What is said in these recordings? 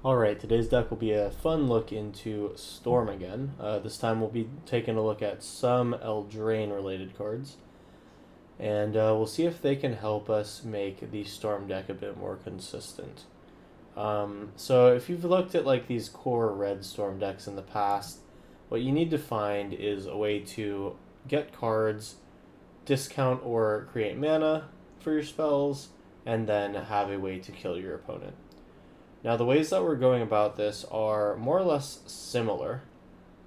Alright, today's deck will be a fun look into Storm again. This time we'll be taking a look at some Eldraine related cards. And we'll see if they can help us make the Storm deck a bit more consistent. So if you've looked at like these core red Storm decks in the past, what you need to find is a way to get cards, discount or create mana for your spells, and then have a way to kill your opponent. Now, the ways that we're going about this are more or less similar.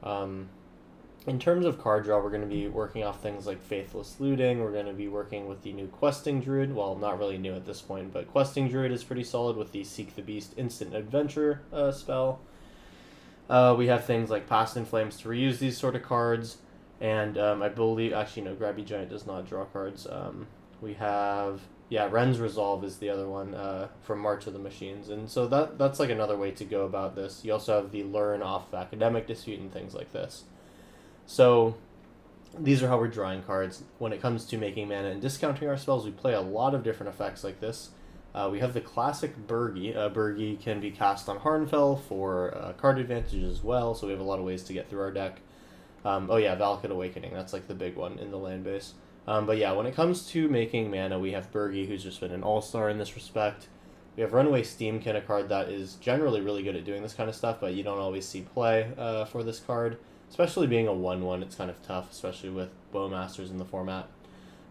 In terms of card draw, we're going to be working off things like Faithless Looting. We're going to be working with the new Questing Druid. Well, not really new at this point, but Questing Druid is pretty solid with the Seek the Beast Instant Adventure spell. We have things like Past in Flames to reuse these sort of cards. And I believe, actually, no, Grabby Giant does not draw cards. We have... Yeah, Ren's Resolve is the other one from March of the Machines. And so that's like another way to go about this. You also have the Learn off Academic Dispute and things like this. So these are how we're drawing cards. When it comes to making mana and discounting our spells, we play a lot of different effects like this. We have the classic Burgi. Burgi can be cast on Harnfell for card advantage as well, so we have a lot of ways to get through our deck. Oh yeah, Valakut Awakening, that's like the big one in the land base. But yeah, when it comes to making mana, we have Burgi, who's just been an all-star in this respect. We have Runaway Steamkin, a card that is generally really good at doing this kind of stuff, but you don't always see play for this card. Especially being a 1/1, it's kind of tough, especially with Bowmasters in the format.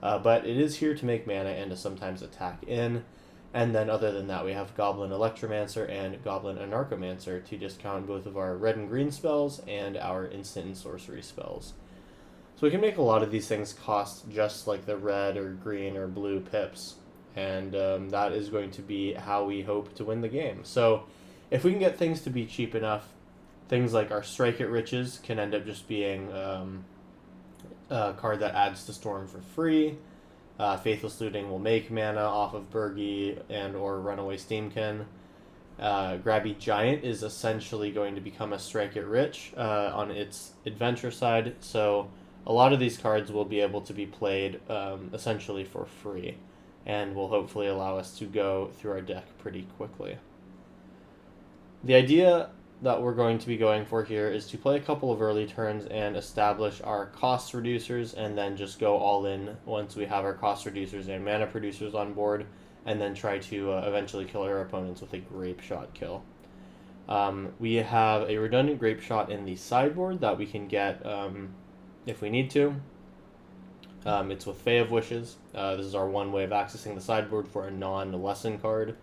But it is here to make mana and to sometimes attack in. And then other than that, we have Goblin Electromancer and Goblin Anarchomancer to discount both of our red and green spells and our instant and sorcery spells. So we can make a lot of these things cost just like the red or green or blue pips. And that is going to be how we hope to win the game. So if we can get things to be cheap enough, things like our Strike at Riches can end up just being a card that adds to Storm for free. Faithless Looting will make mana off of Burgi and or Runaway Steamkin. Grabby Giant is essentially going to become a Strike at Rich on its adventure side. So a lot of these cards will be able to be played essentially for free and will hopefully allow us to go through our deck pretty quickly. The idea that we're going to be going for here is to play a couple of early turns and establish our cost reducers and then just go all in once we have our cost reducers and mana producers on board and then try to eventually kill our opponents with a Grape Shot kill. We have a redundant Grape Shot in the sideboard that we can get if we need to. It's with Fae of Wishes. This is our one way of accessing the sideboard for a non-lesson card.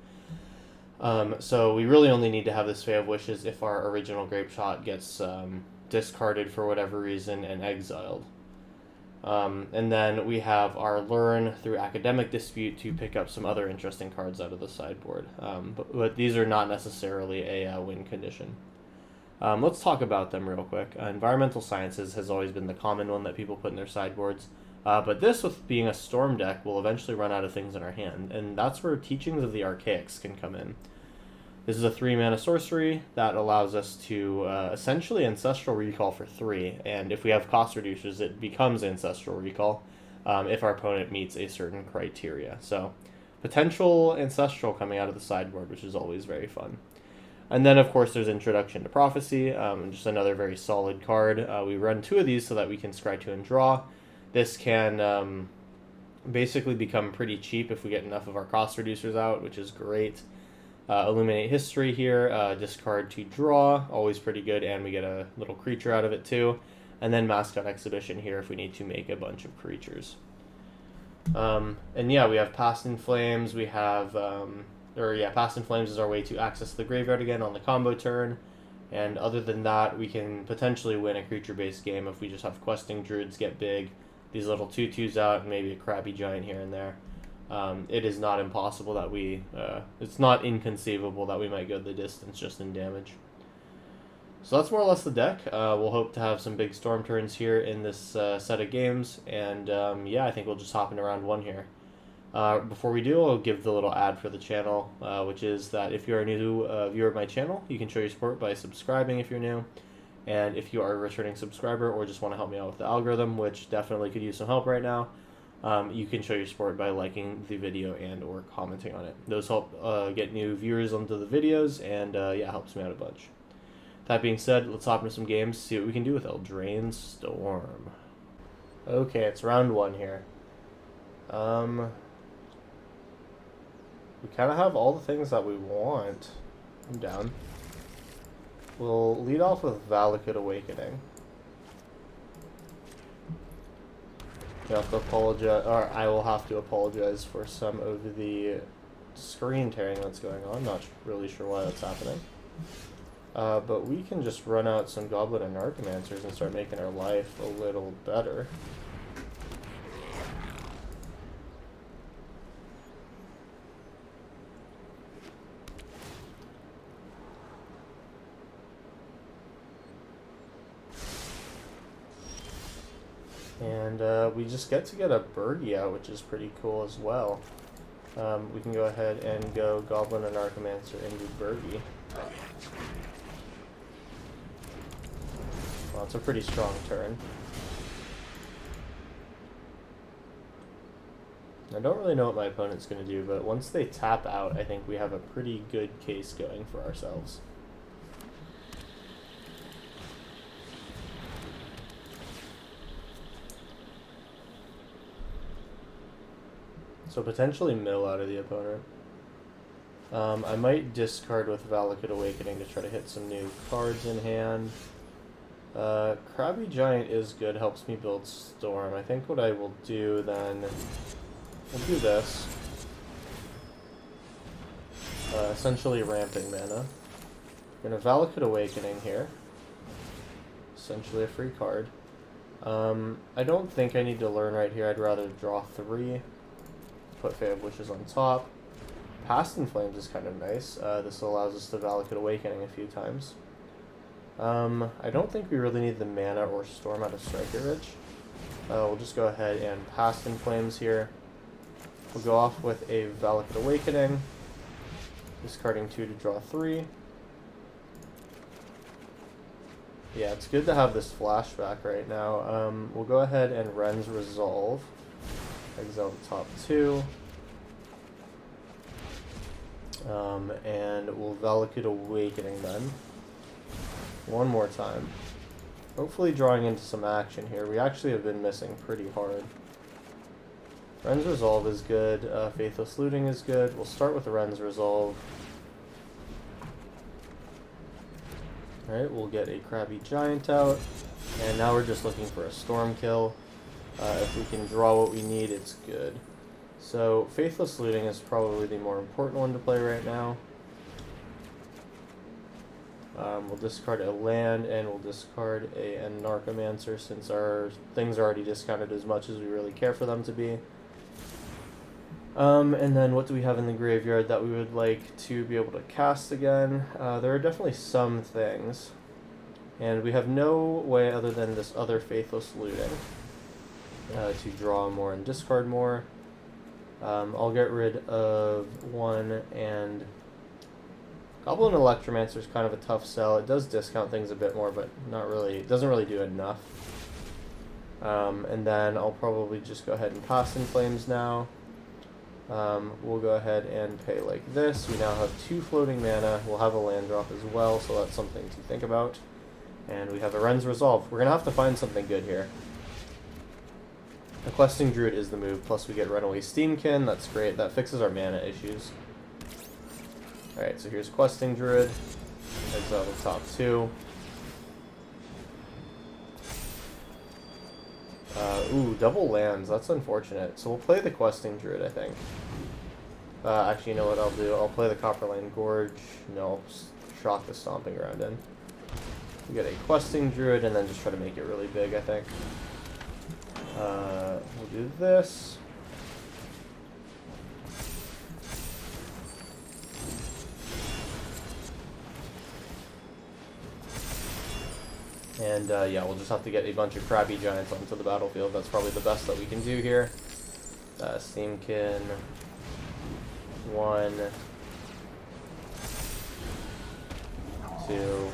So we really only need to have this Fae of Wishes if our original Grape Shot gets discarded for whatever reason and exiled. And then we have our Learn through Academic Dispute to pick up some other interesting cards out of the sideboard. But these are not necessarily a win condition. Let's talk about them real quick. Environmental Sciences has always been the common one that people put in their sideboards. But this, with being a Storm deck, will eventually run out of things in our hand, and that's where Teachings of the Archaics can come in. This is a 3-mana sorcery that allows us to essentially Ancestral Recall for 3, and if we have cost reducers, it becomes Ancestral Recall if our opponent meets a certain criteria. So, potential Ancestral coming out of the sideboard, which is always very fun. And then, of course, there's Introduction to Prophecy, just another very solid card. We run 2 of these so that we can scry 2 and draw. This can basically become pretty cheap if we get enough of our cost reducers out, which is great. Illuminate History here, discard to draw, always pretty good, and we get a little creature out of it too. And then Mascot Exhibition here if we need to make a bunch of creatures. And yeah, we have Past in Flames, we have, Past in Flames is our way to access the graveyard again on the combo turn. And other than that, we can potentially win a creature-based game if we just have Questing Druids get big, these little 2/2s out, and maybe a Crabby Giant here and there. It is not impossible that it's not inconceivable that we might go the distance just in damage. So that's more or less the deck. We'll hope to have some big Storm turns here in this set of games, and yeah, I think we'll just hop into round 1 here. Before we do, I'll give the little ad for the channel, which is that if you're a new viewer of my channel, you can show your support by subscribing if you're new. And if you are a returning subscriber or just want to help me out with the algorithm, which definitely could use some help right now, you can show your support by liking the video and or commenting on it. Those help get new viewers onto the videos, and yeah, helps me out a bunch. That being said, let's hop into some games, see what we can do with Eldraine Storm. Okay, it's round 1 here. We kind of have all the things that we want. I'm down. We'll lead off with Valakut Awakening. You have to apologize, or I will have to apologize for some of the screen tearing that's going on. Not really sure why that's happening. But we can just run out some Goblin and Archimancers and start making our life a little better. And we just get to get a Birdie out, which is pretty cool as well. We can go ahead and go Goblin and Archimancer into Birdie. Well, it's a pretty strong turn. I don't really know what my opponent's going to do, but once they tap out, I think we have a pretty good case going for ourselves. So potentially mill out of the opponent. I might discard with Valakut Awakening to try to hit some new cards in hand. Crabby Giant is good, helps me build Storm. I think what I will do then, we'll do this. Essentially ramping mana. We're going to Valakut Awakening here. Essentially a free card. I don't think I need to learn right here. I'd rather draw 3. Put Fae of Wishes on top. Past in Flames is kind of nice. This allows us to Valakut Awakening a few times. I don't think we really need the mana or Storm out of Striker Ridge. We'll just go ahead and Past in Flames here. We'll go off with a Valakut Awakening. Discarding 2 to draw 3. Yeah, it's good to have this flashback right now. We'll go ahead and Ren's Resolve. Exile the top 2. And we'll Valakut Awakening then. One more time. Hopefully drawing into some action here. We actually have been missing pretty hard. Ren's Resolve is good. Faithless Looting is good. We'll start with Ren's Resolve. Alright, we'll get a Crabby Giant out. And now we're just looking for a Storm kill. If we can draw what we need, it's good. So, Faithless Looting is probably the more important one to play right now. We'll discard a land, and we'll discard a Narcomancer since our things are already discounted as much as we really care for them to be. And then what do we have in the graveyard that we would like to be able to cast again? There are definitely some things. And we have no way other than this other Faithless Looting to draw more and discard more. I'll get rid of 1, and Goblin Electromancer is kind of a tough sell. It does discount things a bit more, but not really. It doesn't really do enough. And then I'll probably just go ahead and Past in Flames now. We'll go ahead and pay like this. We now have 2 floating mana. We'll have a land drop as well, so that's something to think about. And we have a Ren's Resolve. We're going to have to find something good here. The Questing Druid is the move, plus we get Runaway Steamkin. That's great. That fixes our mana issues. Alright, so here's Questing Druid. Exile the top 2. Ooh, double lands. That's unfortunate. So we'll play the Questing Druid, I think. Actually, you know what I'll do? I'll play the Copperline Gorge. No, I'll shock the Stomping Ground in. We get a Questing Druid, and then just try to make it really big, I think. We'll do this. And yeah, we'll just have to get a bunch of Crabby Giants onto the battlefield. That's probably the best that we can do here. Steamkin. 1. 2.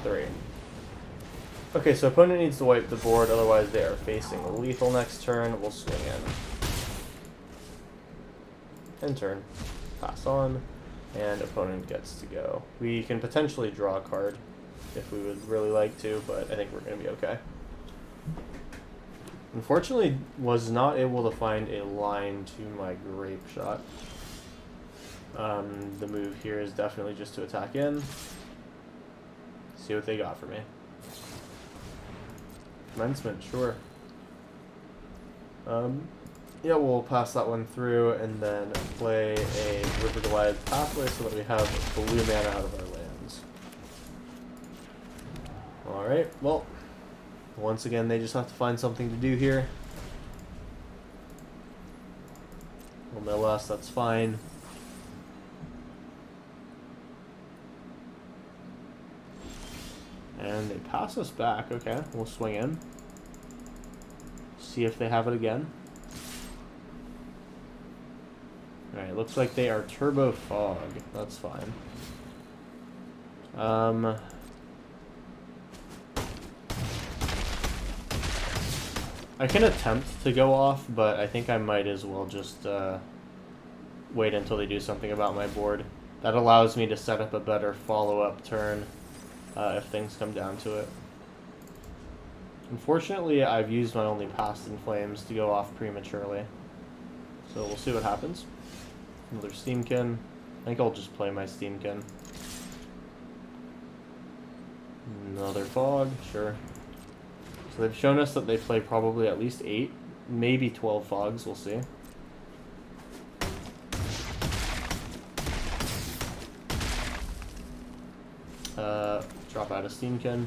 3. Okay, so opponent needs to wipe the board, otherwise they are facing lethal next turn. We'll swing in. End turn. Pass on. And opponent gets to go. We can potentially draw a card if we would really like to, but I think we're going to be okay. Unfortunately, was not able to find a line to my grape shot. The move here is definitely just to attack in. See what they got for me. Commencement, sure. Yeah, we'll pass that one through and then play a River Glide pathway so that we have blue mana out of our lands. Alright, well, once again, they just have to find something to do here. We'll mill us, that's fine. And they pass us back. Okay, we'll swing in. See if they have it again. Alright, looks like they are Turbo Fog. That's fine. I can attempt to go off, but I think I might as well just wait until they do something about my board. That allows me to set up a better follow-up turn if things come down to it. Unfortunately, I've used my only Past in Flames to go off prematurely. So we'll see what happens. Another Steamkin. I think I'll just play my Steamkin. Another Fog, sure. So they've shown us that they play probably at least 8, maybe 12 Fogs, we'll see. Drop out a Steamkin.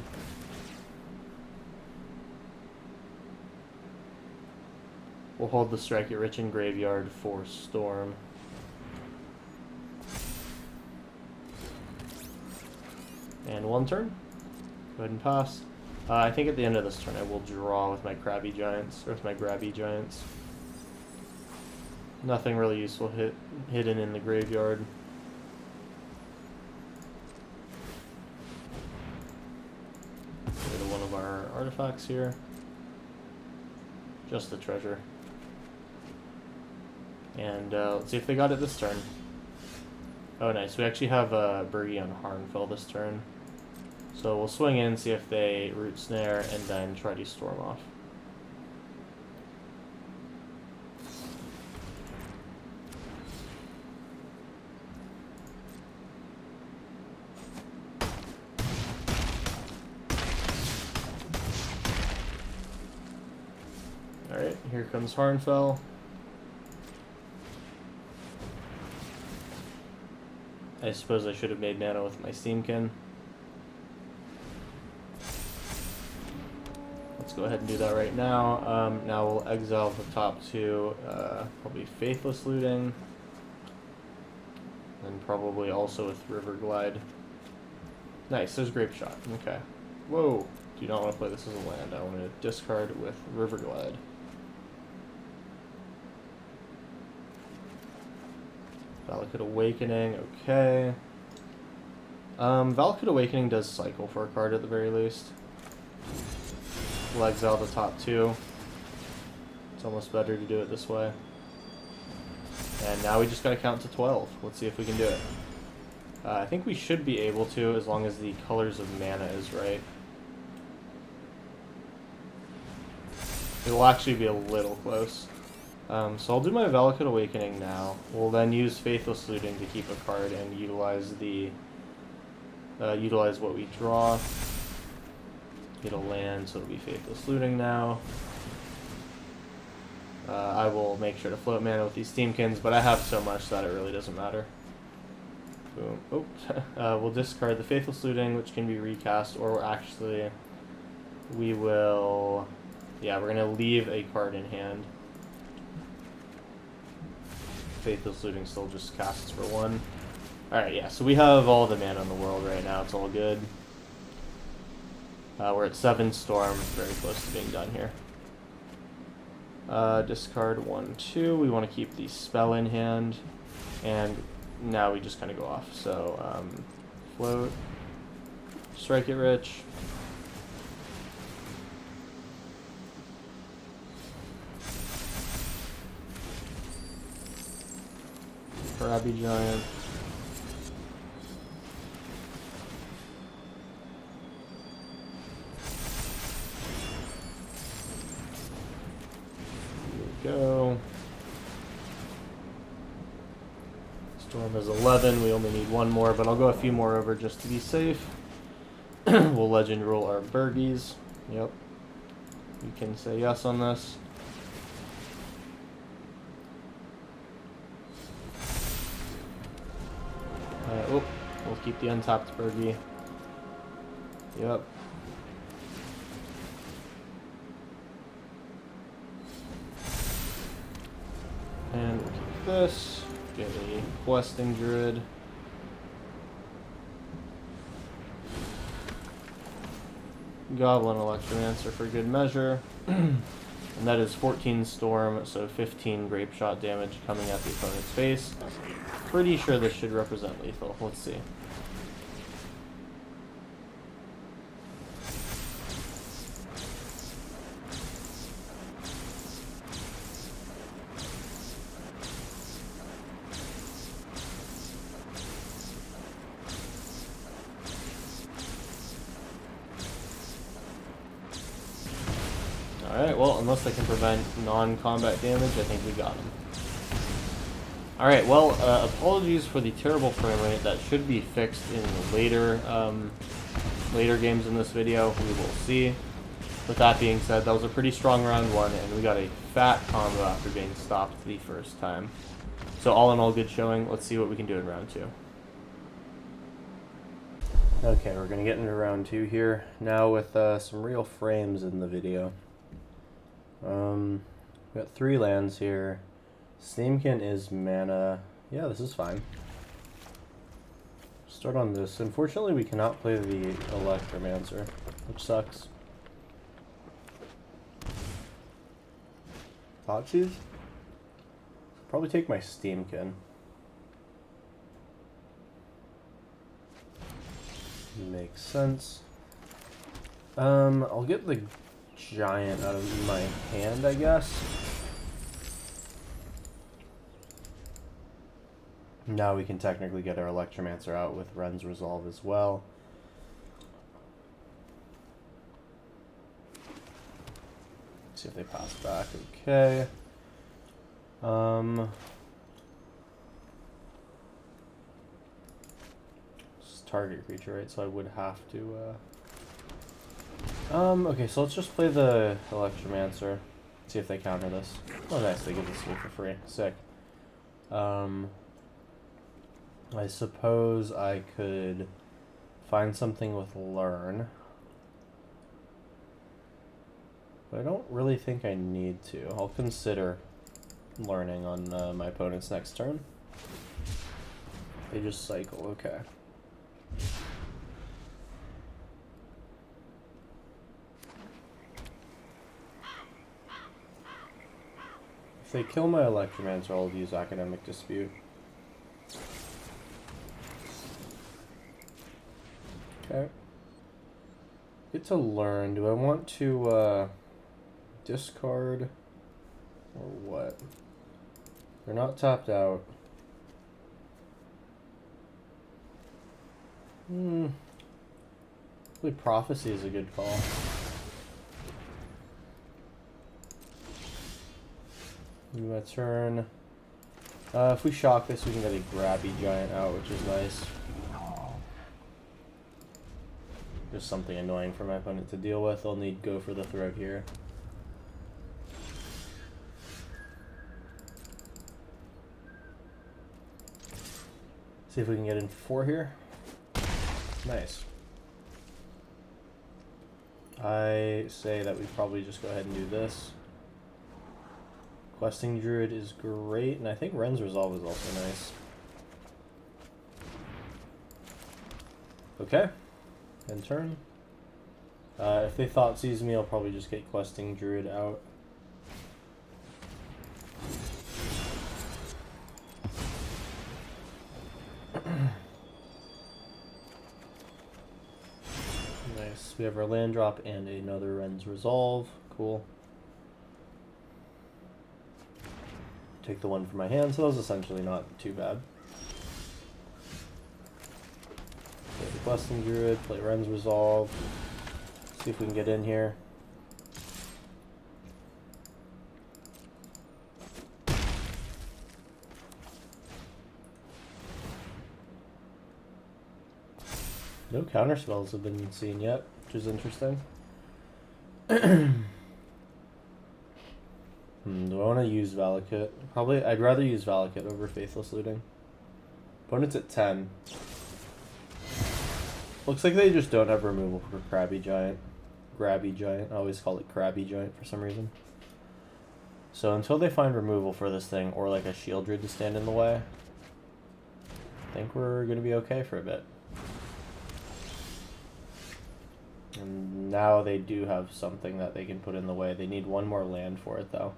We'll hold the Strike It Rich in Graveyard for Storm. And one turn. Go ahead and pass. I think at the end of this turn I will draw with my Crabby Giants, or with my Grabby Giants. Nothing really useful hidden in the graveyard. Get rid of one of our artifacts here. Just the treasure. And let's see if they got it this turn. Oh, nice. We actually have Bergie on Harnfell this turn. So we'll swing in, see if they Root Snare, and then try to Storm off. Alright, here comes Harnfell. I suppose I should have made mana with my Steamkin. Let's go ahead and do that right now. Now we'll exile the top two, probably Faithless Looting, and probably also with River Glide. Nice, there's Grape Shot. Okay. Whoa, do not want to play this as a land. I want to discard with River Glide. Valakut Awakening, okay. Valakut Awakening does cycle for a card at the very least. We'll exile the top two. It's almost better to do it this way. And now we just gotta count to 12. Let's see if we can do it. I think we should be able to, as long as the colors of mana is right. It will actually be a little close. So I'll do my Valakut Awakening now. We'll then use Faithless Looting to keep a card and utilize the utilize what we draw. Get a land, so it'll be Faithless Looting now. I will make sure to float mana with these Steamkins, but I have so much that it really doesn't matter. Boom. Oops. We'll discard the Faithless Looting, which can be recast, or actually, we will... Yeah, we're going to leave a card in hand. Faithless Looting still just casts for 1. Alright, yeah, so we have all the mana in the world right now. It's all good. We're at 7 Storm, very close to being done here. Discard 1, 2. We want to keep the spell in hand. And now we just kind of go off. So, float. Strike It Rich. Krabby Giant. Here we go. Storm is 11. We only need one more, but I'll go a few more over just to be safe. We'll legend roll our Burgies. Yep. You can say yes on this. Oh, we'll keep the untapped Burgie. Yep. And we'll keep this. Get a Questing Druid. Goblin Electromancer for good measure. And that is 14 Storm, so 15 Grape Shot damage coming at the opponent's face. Pretty sure this should represent lethal. Let's see. Alright, well, unless they can prevent non-combat damage, I think we got them. Alright, well, apologies for the terrible frame rate. That should be fixed in later games in this video. We will see. With that being said, that was a pretty strong round one, and we got a fat combo after being stopped the first time. So all in all, good showing. Let's see what we can do in round two. Okay, we're going to get into round two here, now with some real frames in the video. We got 3 lands here. Steamkin is mana. Yeah, this is fine. Start on this. Unfortunately, we cannot play the Electromancer, which sucks. Thoughtseize? Probably take my Steamkin. Makes sense. I'll get the Giant out of my hand, I guess. Now we can technically get our Electromancer out with Ren's Resolve as well. See if they pass back. Okay. It's target creature, right? So I would have to. Okay, so let's just play the Electromancer. See if they counter this. Oh, nice, they give this to me for free. Sick. I suppose I could find something with Learn. But I don't really think I need to. I'll consider learning on my opponent's next turn. They just cycle, okay. If they kill my Electromancer, I'll use Academic Dispute. Okay. Get to learn. Do I want to discard or what? They're not tapped out. Really, Prophecy is a good call. My turn. If we shock this, we can get a Grabby Giant out, which is nice. Just something annoying for my opponent to deal with. I'll need Go for the Throat here. See if we can get in 4 here. Nice. I say that we probably just go ahead and do this. Questing Druid is great, and I think Ren's Resolve is also nice. Okay. End turn. If they Thoughtseize me, I'll probably just get Questing Druid out. Nice. We have our land drop and another Ren's Resolve. Cool. Take the one from my hand, so that was essentially not too bad. Questing Druid, play Ren's Resolve. See if we can get in here. No counter spells have been seen yet, which is interesting. Do I want to use Valakut? Probably, I'd rather use Valakut over Faithless Looting. Opponent's at 10. Looks like they just don't have removal for Grabby Giant. I always call it Crabby Giant for some reason. So until they find removal for this thing, or like a Shield Druid to stand in the way, I think we're going to be okay for a bit. And now they do have something that they can put in the way. They need one more land for it, though.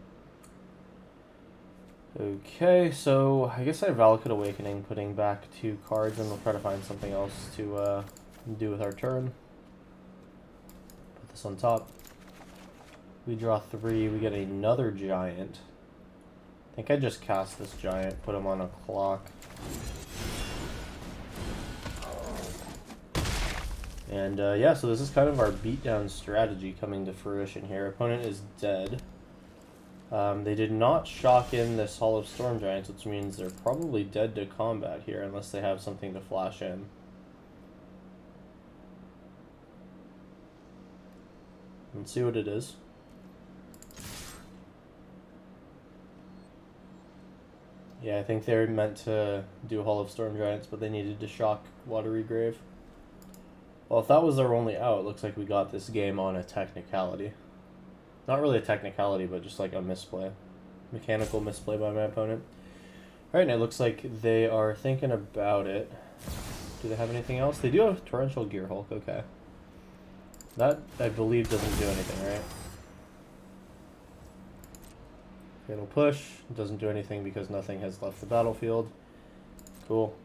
Okay, so I guess I have Valakut Awakening, putting back 2 cards, and we'll try to find something else to do with our turn. Put this on top. We draw 3, we get another Giant. I think I just cast this Giant, put him on a clock. And yeah, so this is kind of our beatdown strategy coming to fruition here. Opponent is dead. They did not shock in this Hall of Storm Giants, which means they're probably dead to combat here unless they have something to flash in. Let's see what it is. Yeah, I think they're meant to do Hall of Storm Giants, but they needed to shock Watery Grave. Well, if that was their only out, it looks like we got this game on a technicality. Not really a technicality, but just like a misplay. Mechanical misplay by my opponent. Alright, and it looks like they are thinking about it. Do they have anything else? They do have Torrential Gearhulk, okay. That, I believe, doesn't do anything, right? Fatal Push. Doesn't do anything because nothing has left the battlefield. Cool.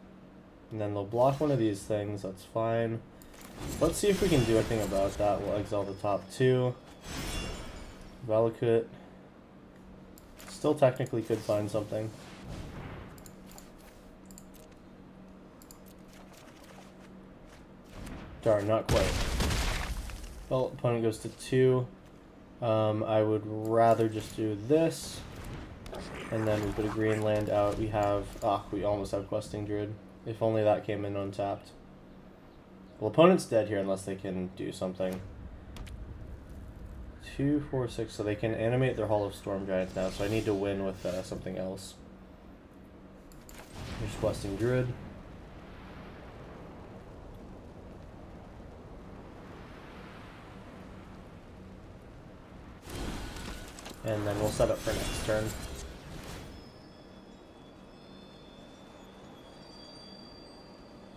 And then they'll block one of these things, that's fine. Let's see if we can do anything about that. We'll exile the top 2. Valakut. Still technically could find something. Darn, not quite. Well, opponent goes to 2. I would rather just do this. And then we put a green land out. We have... we almost have Questing Druid. If only that came in untapped. Well, opponent's dead here unless they can do something. 2, 4, 6. So they can animate their Hall of Storm Giants now. So I need to win with something else. There's Questing Druid. And then we'll set up for next turn.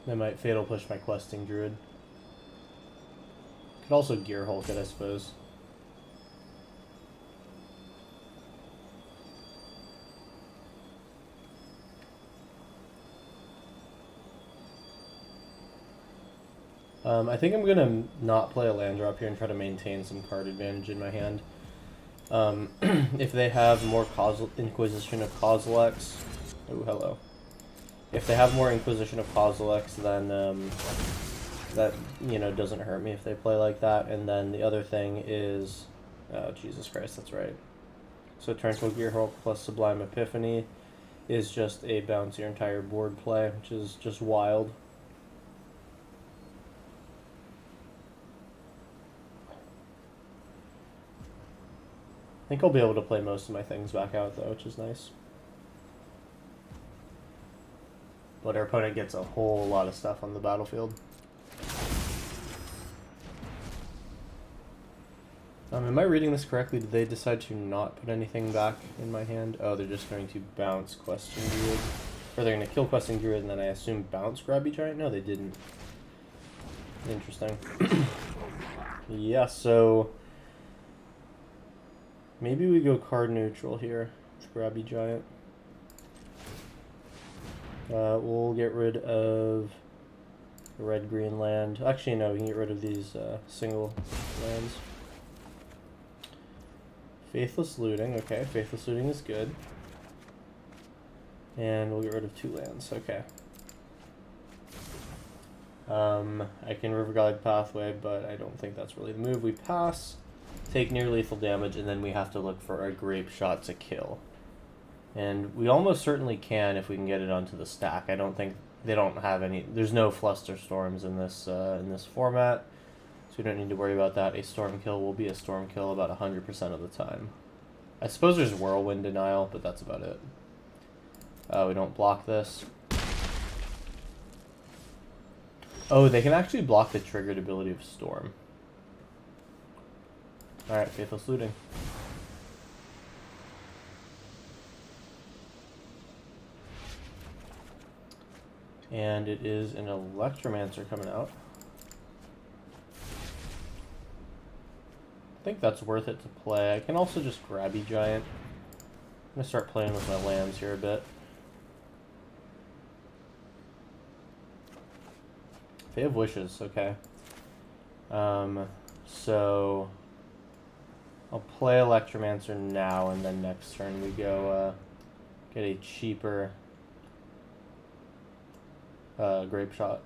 I might Fatal Push my Questing Druid. Could also Gear Hulk it, I suppose. I think I'm gonna not play a land drop here and try to maintain some card advantage in my hand. If they have more Inquisition of Kozilek, oh hello. If they have more Inquisition of Kozilek, then that, you know, doesn't hurt me if they play like that. And then the other thing is, oh Jesus Christ, that's right. So Torrential Gearhulk plus Sublime Epiphany is just a bounce your entire board play, which is just wild. I think I'll be able to play most of my things back out though, which is nice. But our opponent gets a whole lot of stuff on the battlefield. Am I reading this correctly? Did they decide to not put anything back in my hand? Oh, they're just going to bounce Questing Druid. Or they're going to kill Questing Druid and then I assume bounce Grabby Giant? No, they didn't. Interesting. Yeah, so... maybe we go card neutral here with Grabby Giant. We'll get rid of the red-green land. Actually, no, we can get rid of these single lands. Faithless Looting, okay, Faithless Looting is good. And we'll get rid of 2 lands, okay. I can River Guide Pathway, but I don't think that's really the move. We pass, take near lethal damage, and then we have to look for a Grape Shot to kill. And we almost certainly can if we can get it onto the stack. I don't think they don't have any. There's no Fluster Storms in this format, so we don't need to worry about that. A Storm Kill will be a Storm Kill about 100% of the time. I suppose there's Whirlwind Denial, but that's about it. We don't block this. Oh, they can actually block the triggered ability of Storm. Alright, Faithless Looting. And it is an Electromancer coming out. I think that's worth it to play. I can also just Grabby Giant. I'm going to start playing with my lands here a bit. They have Wishes, okay. So I'll play Electromancer now, and then next turn we go get a cheaper Grape Shot.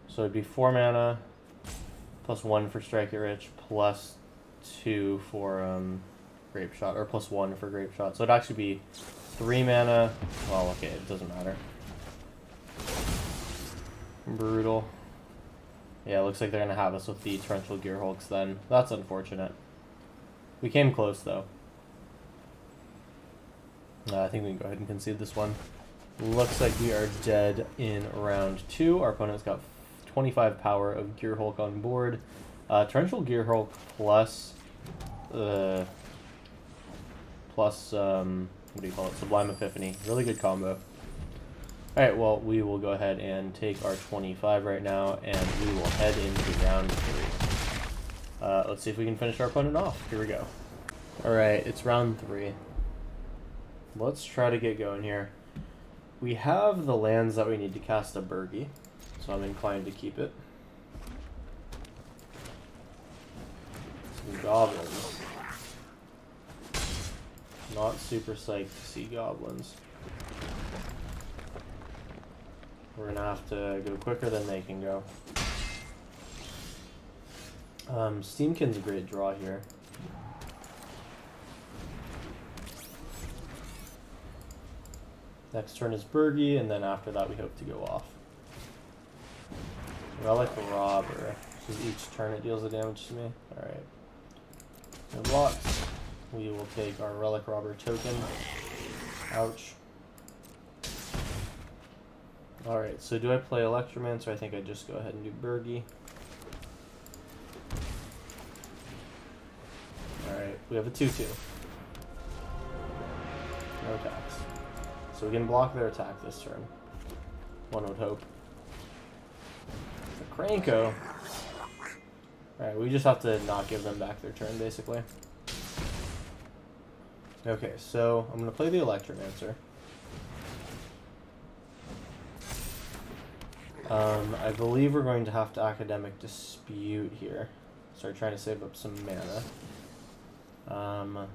So it'd be 4 mana, plus 1 for Strike It Rich, plus 2 for Grape Shot, or plus 1 for Grape Shot. So it'd actually be 3 mana. Well, okay, it doesn't matter. Brutal. Yeah, it looks like they're going to have us with the Torrential Gearhulks then. That's unfortunate. We came close, though. I think we can go ahead and concede this one. Looks like we are dead in round 2. Our opponent's got 25 power of Gearhulk on board. Torrential Gearhulk plus... what do you call it? Sublime Epiphany. Really good combo. Alright, well, we will go ahead and take our 25 right now, and we will head into round 3. Let's see if we can finish our opponent off. Here we go. Alright, it's round 3. Let's try to get going here. We have the lands that we need to cast a Burgie, so I'm inclined to keep it. Some Goblins. Not super psyched to see Goblins. We're going to have to go quicker than they can go. Steamkin's a great draw here. Next turn is Burgie, and then after that we hope to go off. Relic Robber. So each turn it deals the damage to me. Alright. No blocks. We will take our Relic Robber token. Ouch. Alright, so do I play Electromancer? I think I just go ahead and do Burgie. Alright, we have a 2-2. No attacks. So we can block their attack this turn. One would hope. For Kranko. Alright, we just have to not give them back their turn, basically. Okay, so I'm going to play the Electromancer. I believe we're going to have to Academic Dispute here. Start trying to save up some mana.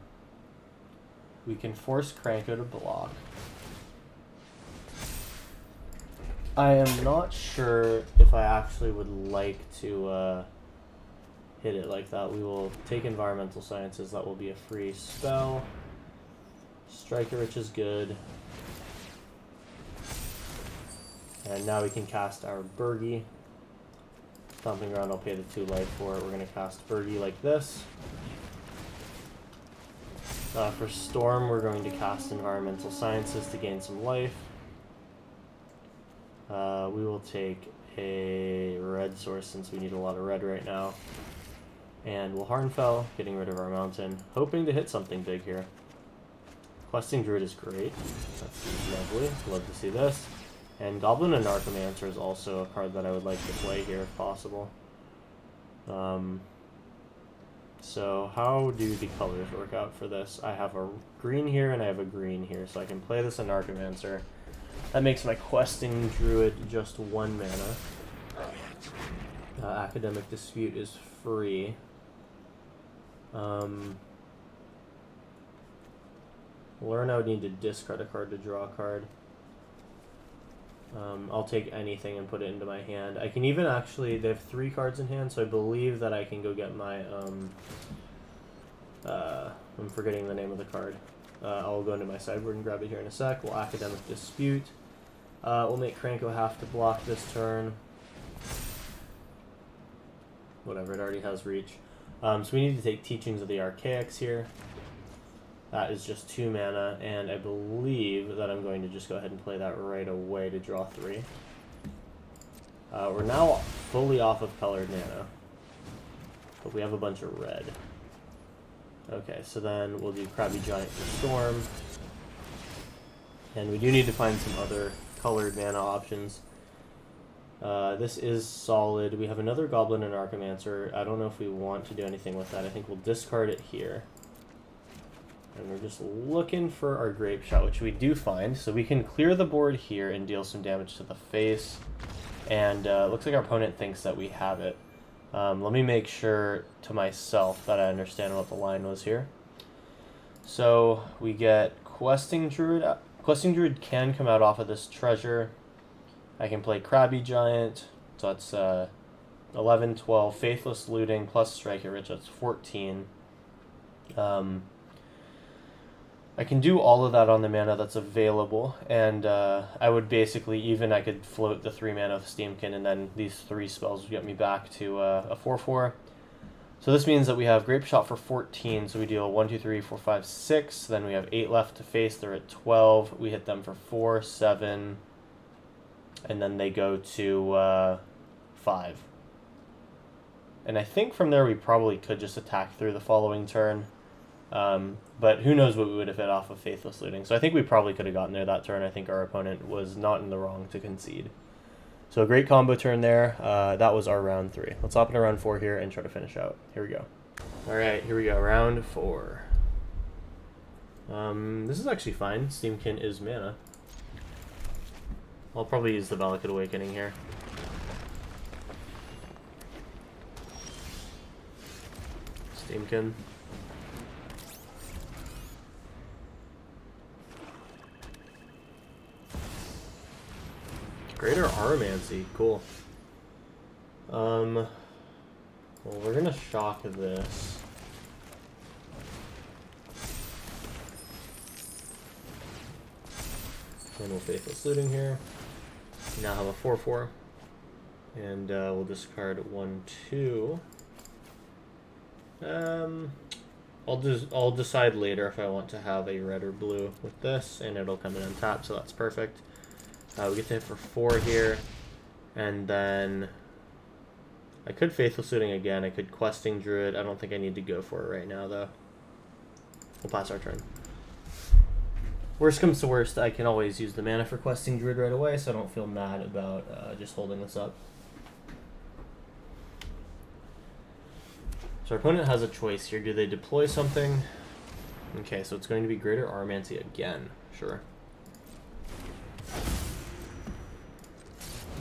We can force Kranko to block. I am not sure if I actually would like to hit it like that. We will take Environmental Sciences. That will be a free spell. Striker Rich is good. And now we can cast our Burgie. Stomping Ground, I'll pay the 2 life for it. We're going to cast Burgie like this. For Storm, we're going to cast Environmental Sciences to gain some life. We will take a red source since we need a lot of red right now. And we'll Harnfell, getting rid of our mountain. Hoping to hit something big here. Questing Druid is great. That's lovely. Love to see this. And Goblin and Narcomancer is also a card that I would like to play here if possible. So how do the colors work out for this? I have a green here and I have a green here, so I can play this in Narcomancer. That makes my Questing Druid just 1 mana. Academic Dispute is free. Learn I would need to discard a card to draw a card. I'll take anything and put it into my hand. I can even actually, they have 3 cards in hand, so I believe that I can go get my, I'm forgetting the name of the card. I'll go into my sideboard and grab it here in a sec. We'll Academic Dispute. We'll make Kranko have to block this turn. Whatever, it already has reach. So we need to take Teachings of the Archaics here. That is just 2 mana, and I believe that I'm going to just go ahead and play that right away to draw 3. We're now fully off of colored mana, but we have a bunch of red. Okay, so then we'll do Crabby Giant for Storm. And we do need to find some other colored mana options. This is solid. We have another Goblin and Archimancer. I don't know if we want to do anything with that. I think we'll discard it here. And we're just looking for our Grape Shot, which we do find. So we can clear the board here and deal some damage to the face. And looks like our opponent thinks that we have it. Let me make sure to myself that I understand what the line was here. So we get Questing Druid. Questing Druid can come out off of this treasure. I can play Crabby Giant. So that's 11, 12. Faithless Looting plus Strike It Rich. That's 14. I can do all of that on the mana that's available, and I would basically, I could float the 3 mana of Steamkin, and then these 3 spells would get me back to a 4/4. So this means that we have Grape Shot for 14, so we deal 1, 2, 3, 4, 5, 6, then we have 8 left to face, they're at 12, we hit them for 4, 7, and then they go to 5. And I think from there we probably could just attack through the following turn. But who knows what we would have hit off of Faithless Looting. So I think we probably could have gotten there that turn. I think our opponent was not in the wrong to concede. So a great combo turn there. That was our round 3. Let's hop into round 4 here and try to finish out. Here we go. Alright, here we go. Round 4. This is actually fine. Steamkin is mana. I'll probably use the Valakut Awakening here. Steamkin. Greater Aromancy, cool. Well, we're gonna shock this. And we'll Faithless Looting here. We now have a 4/4. And we'll discard 1, 2. I'll decide later if I want to have a red or blue with this, and it'll come in untapped, so that's perfect. We get to hit for 4 here, and then I could Faithless Looting again. I could Questing Druid. I don't think I need to go for it right now, though. We'll pass our turn. Worst comes to worst, I can always use the mana for Questing Druid right away, so I don't feel mad about just holding this up. So our opponent has a choice here. Do they deploy something? Okay, so it's going to be Greater Aromancy again. Sure.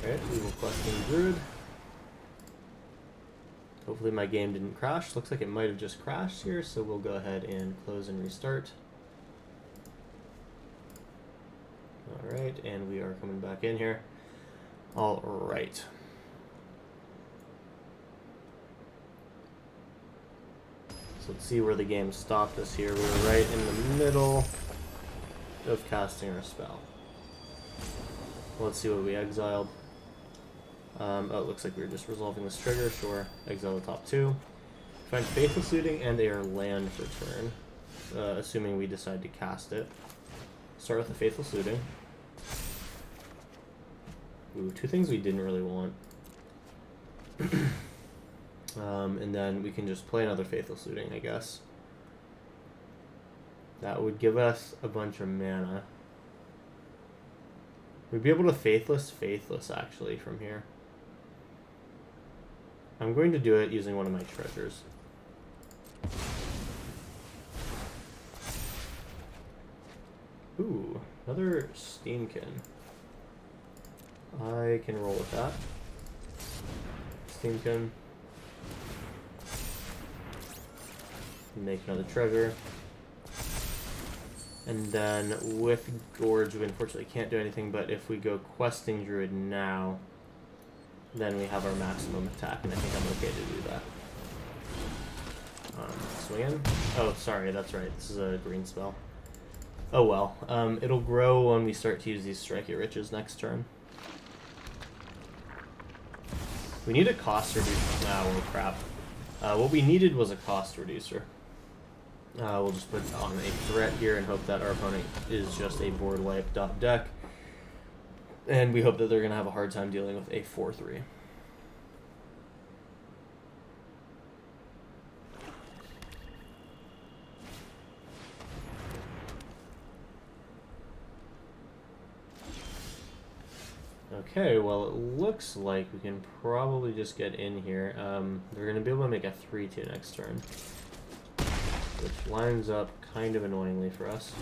Alright, we will Questing Druid. Hopefully my game didn't crash. Looks like it might have just crashed here, so we'll go ahead and close and restart. Alright, and we are coming back in here. Alright. So let's see where the game stopped us here. We were right in the middle of casting our spell. Let's see what we exiled. Oh, it looks like we were just resolving this trigger. Sure. Exile the top 2. Find Faithless Looting and a land for turn, assuming we decide to cast it. Start with the Faithless Looting. Ooh, 2 things we didn't really want. And then we can just play another Faithless Looting, I guess. That would give us a bunch of mana. We'd be able to Faithless actually from here. I'm going to do it using one of my treasures. Ooh, another Steamkin. I can roll with that. Steamkin. Make another treasure. And then with Gorge, we unfortunately can't do anything, but if we go Questing Druid now, then we have our maximum attack, and I think I'm okay to do that. Swing in. Oh, sorry, that's right. This is a green spell. Oh well. It'll grow when we start to use these Strike Riches next turn. We need a cost reducer. Oh crap. What we needed was a cost reducer. We'll just put on a threat here and hope that our opponent is just a board wiped up deck. And we hope that they're going to have a hard time dealing with a 4-3. Okay, well it looks like we can probably just get in here. They're going to be able to make a 3-2 next turn, which lines up kind of annoyingly for us.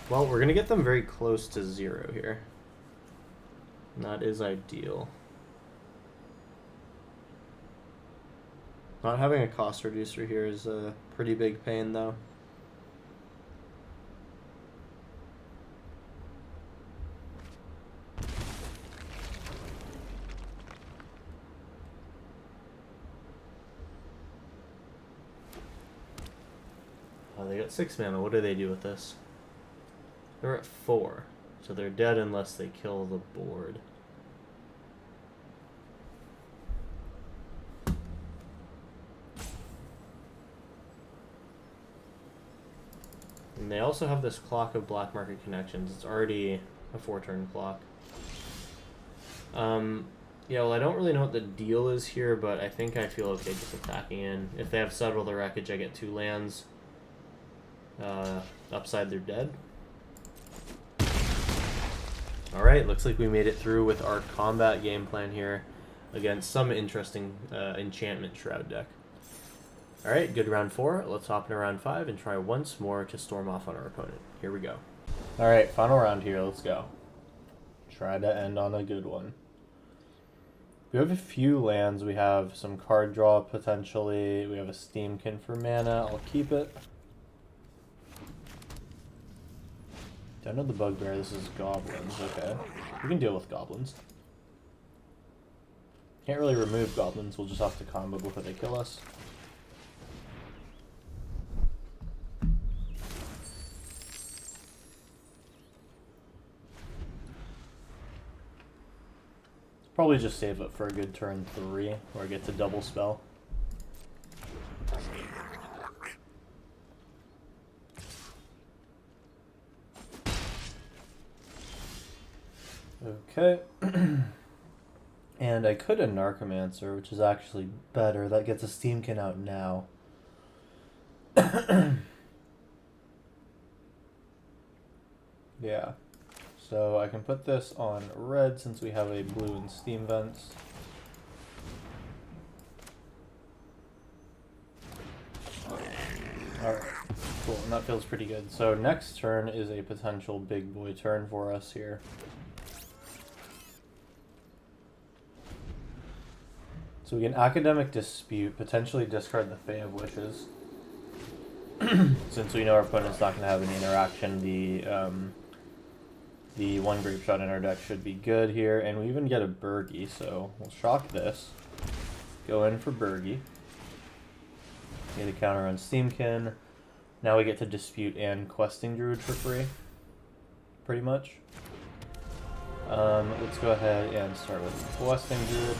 Well, we're going to get them very close to 0 here. That is ideal. Not having a cost reducer here is a pretty big pain, though. They got 6 mana. What do they do with this? They're at 4, so they're dead unless they kill the board. And they also have this Clock of Black Market Connections. It's already a 4-turn clock. Yeah, well, I don't really know what the deal is here, but I think I feel okay just attacking in. If they have Settle the Wreckage, I get 2 lands. Upside, they're dead. Alright, looks like we made it through with our combat game plan here against some interesting Enchantment Shroud deck. Alright, good round 4. Let's hop into round 5 and try once more to storm off on our opponent. Here we go. Alright, final round here. Let's go. Try to end on a good one. We have a few lands. We have some card draw potentially. We have a Steamkin for mana. I'll keep it. Don't know the Bugbear. This is Goblins. Okay. We can deal with Goblins. Can't really remove Goblins. We'll just have to combo before they kill us. Probably just save it for a good turn 3 where I get to double spell. Okay. And I could a Narcomancer, which is actually better. That gets a Steamkin out now. Yeah. So I can put this on red since we have a blue and Steam Vents. Alright, cool, and that feels pretty good. So next turn is a potential big boy turn for us here. So we can Academic Dispute, potentially discard the Fae of Wishes. Since we know our opponent's not going to have any interaction, the one Grape Shot in our deck should be good here. And we even get a Burgie, so we'll shock this. Go in for Burgie. Get a counter on Steamkin. Now we get to Dispute and Questing Druid for free. Pretty much. Let's go ahead and start with Questing Druid.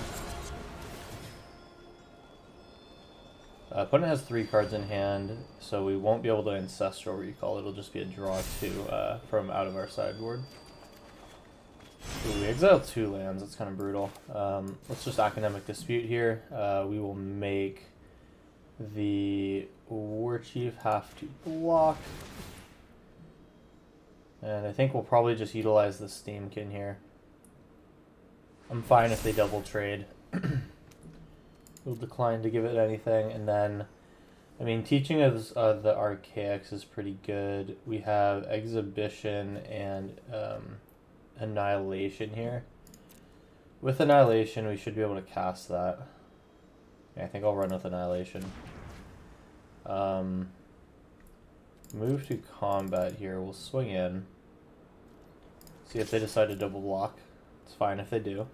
Opponent has 3 cards in hand, so we won't be able to Ancestral Recall. It'll just be a draw 2 from out of our sideboard. Ooh, we exile 2 lands. That's kind of brutal. Let's just Academic Dispute here. We will make the War Chief have to block. And I think we'll probably just utilize the Steamkin here. I'm fine if they double trade. We'll decline to give it anything, and then, I mean, Teaching of the Archaics is pretty good. We have Exhibition and Annihilation here. With Annihilation, we should be able to cast that. Yeah, I think I'll run with Annihilation. Move to combat here. We'll swing in. See if they decide to double block. It's fine if they do.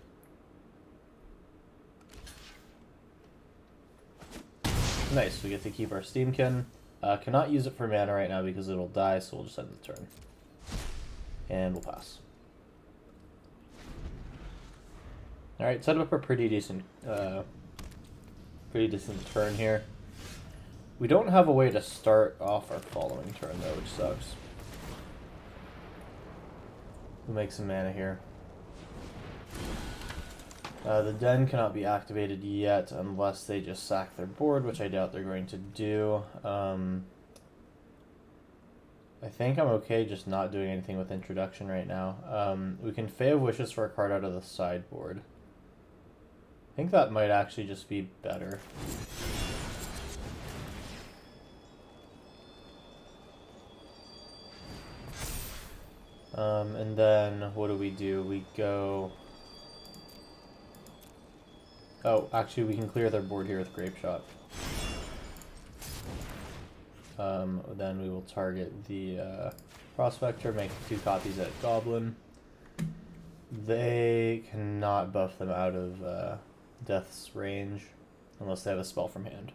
Nice, we get to keep our Steamkin. Cannot use it for mana right now because it'll die, so we'll just end the turn. And we'll pass. Alright, set up a pretty decent turn here. We don't have a way to start off our following turn though, which sucks. We'll make some mana here. The den cannot be activated yet unless they just sack their board, which I doubt they're going to do. I think I'm okay just not doing anything with introduction right now. We can Fae of Wishes for a card out of the sideboard. I think that might actually just be better. And then what do? We go... Oh, actually we can clear their board here with Grape Shot. Then we will target the Prospector, make 2 copies at Goblin. They cannot buff them out of Death's range unless they have a spell from hand.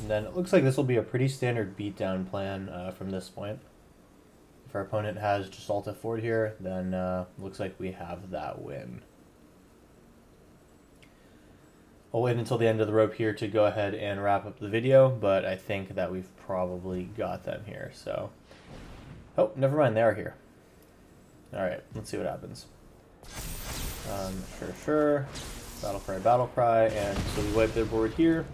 And then it looks like this will be a pretty standard beatdown plan from this point. If our opponent has just Alta Ford here, then looks like we have that win. I'll wait until the end of the rope here to go ahead and wrap up the video, but I think that we've probably got them here. So, oh, never mind, they are here. Alright, let's see what happens. Sure. Battle Cry, and so we wipe their board here.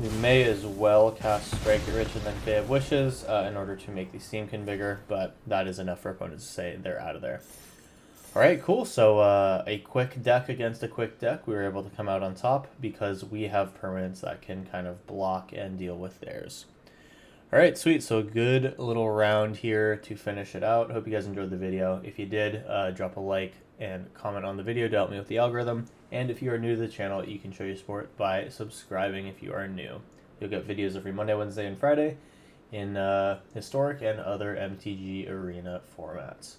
We may as well cast Strike It Rich and then Fae of Wishes in order to make the Steamkin bigger, but that is enough for opponents to say they're out of there. Alright, cool. So a quick deck against a quick deck. We were able to come out on top because we have permanents that can kind of block and deal with theirs. Alright, sweet. So a good little round here to finish it out. Hope you guys enjoyed the video. If you did, drop a like and comment on the video to help me with the algorithm. And if you are new to the channel, you can show your support by subscribing if you are new. You'll get videos every Monday, Wednesday, and Friday in Historic and other MTG Arena formats.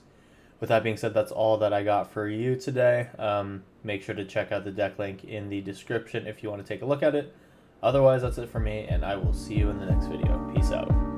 With that being said, that's all that I got for you today. Make sure to check out the deck link in the description if you want to take a look at it. Otherwise, that's it for me, and I will see you in the next video. Peace out.